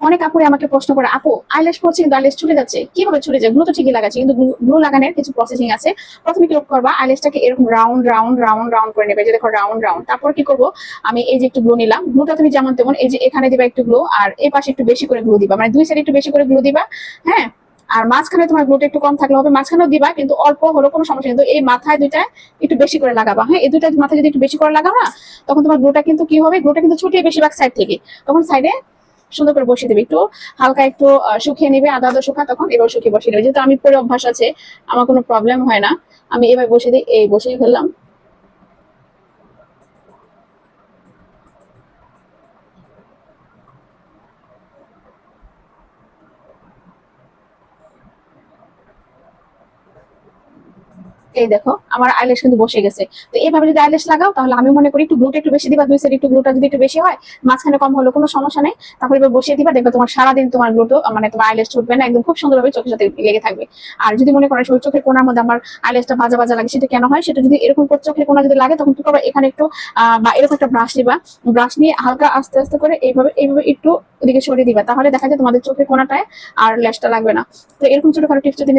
অনেক আপুরে আমাকে প্রশ্ন করে, আপু আইল্যাশ পড়ছে কিন্তু আইল্যাশ ছুটে যাচ্ছে, কিভাবে ছুটে যায়? গ্লু তো ঠিকই লাগাচ্ছে, কিন্তু গ্লু লাগানোর কিছু প্রসেসিং আছে। প্রথমে কি করবা, আইল্যাশটাকে এরকম রাউন্ড রাউন্ড রাউন্ড রাউন্ড করে নেবে, যে দেখো রাউন্ড রাউন্ড। তারপর কি করবো, আমি এই যে একটু গ্লু নিলাম, গ্লুটা তুমি যেমন তেমন এই যে এখানে দিবা একটু গ্লু, আর এই পাশে একটু বেশি করে গ্লু দিবা, মানে দুই সাইড একটু বেশি করে গ্লু দিবা। হ্যাঁ, আর মাঝখানে তোমার গ্লুটা একটু কম থাকলে হবে, মাঝখানেও দিবা কিন্তু অল্প হলো কোনো সমস্যা, কিন্তু এই মাথায় দুইটা একটু বেশি করে লাগাবা। হ্যাঁ, এই দুইটা মাথায় যদি একটু বেশি করে লাগাও না, তখন তোমার গ্লুটা কিন্তু কি হবে, গ্লুটা কিন্তু ছুটিয়ে বেশিরভাগ সাইড থেকে, তখন সাইডে সুন্দর করে বসিয়ে দেবে। একটু হালকা একটু শুকিয়ে নেবে, আদা আদা শুকা, তখন এবার শুকিয়ে বসিয়ে দেবে। যেহেতু আমি পরে অভ্যাস আছে, আমার কোনো প্রবলেম হয় না, আমি এবার বসিয়ে দিই, এই বসিয়ে ফেললাম। এই দেখো আমার আইল্যাশ কিন্তু বসে গেছে। তো এইভাবে যদি আইল্যাশ লাগাও, তাহলে আমি মনে করি একটু গ্লুটা একটু বেশি দিবা, দুই সাইড একটু গ্লুটা যদি একটু বেশি হয়, মাঝখানে কম হলো কোনো সমস্যা নেই। তারপরে এবার বসিয়ে দিবা, দেখবে তোমার সারাদিন তোমার গ্লুটো মানে তোমার আইল্যাশ ছুটবে না, একদম খুব সুন্দরভাবে চোখের সাথে লেগে থাকবে। আর যদি মনে করো চোখের কোনার মধ্যে আমার আইল্যাশটা ভাজা ভাজা লাগে, সেটা কেন হয়, সেটা যদি এরকম করে চোখের কোনা যদি লাগে, তখন কি করবা, এখানে একটু বা এরকম একটা ব্রাশ নিবা, ব্রাশ নিয়ে হালকা আস্তে আস্তে করে এইভাবে এইভাবে একটু ওদিকে সরিয়ে দিবা, তাহলে দেখা যায় তোমাদের চোখের কোনাটায় আর ল্যাশটা লাগবে না। তো এরকম ছোটখাটো টিপস যদি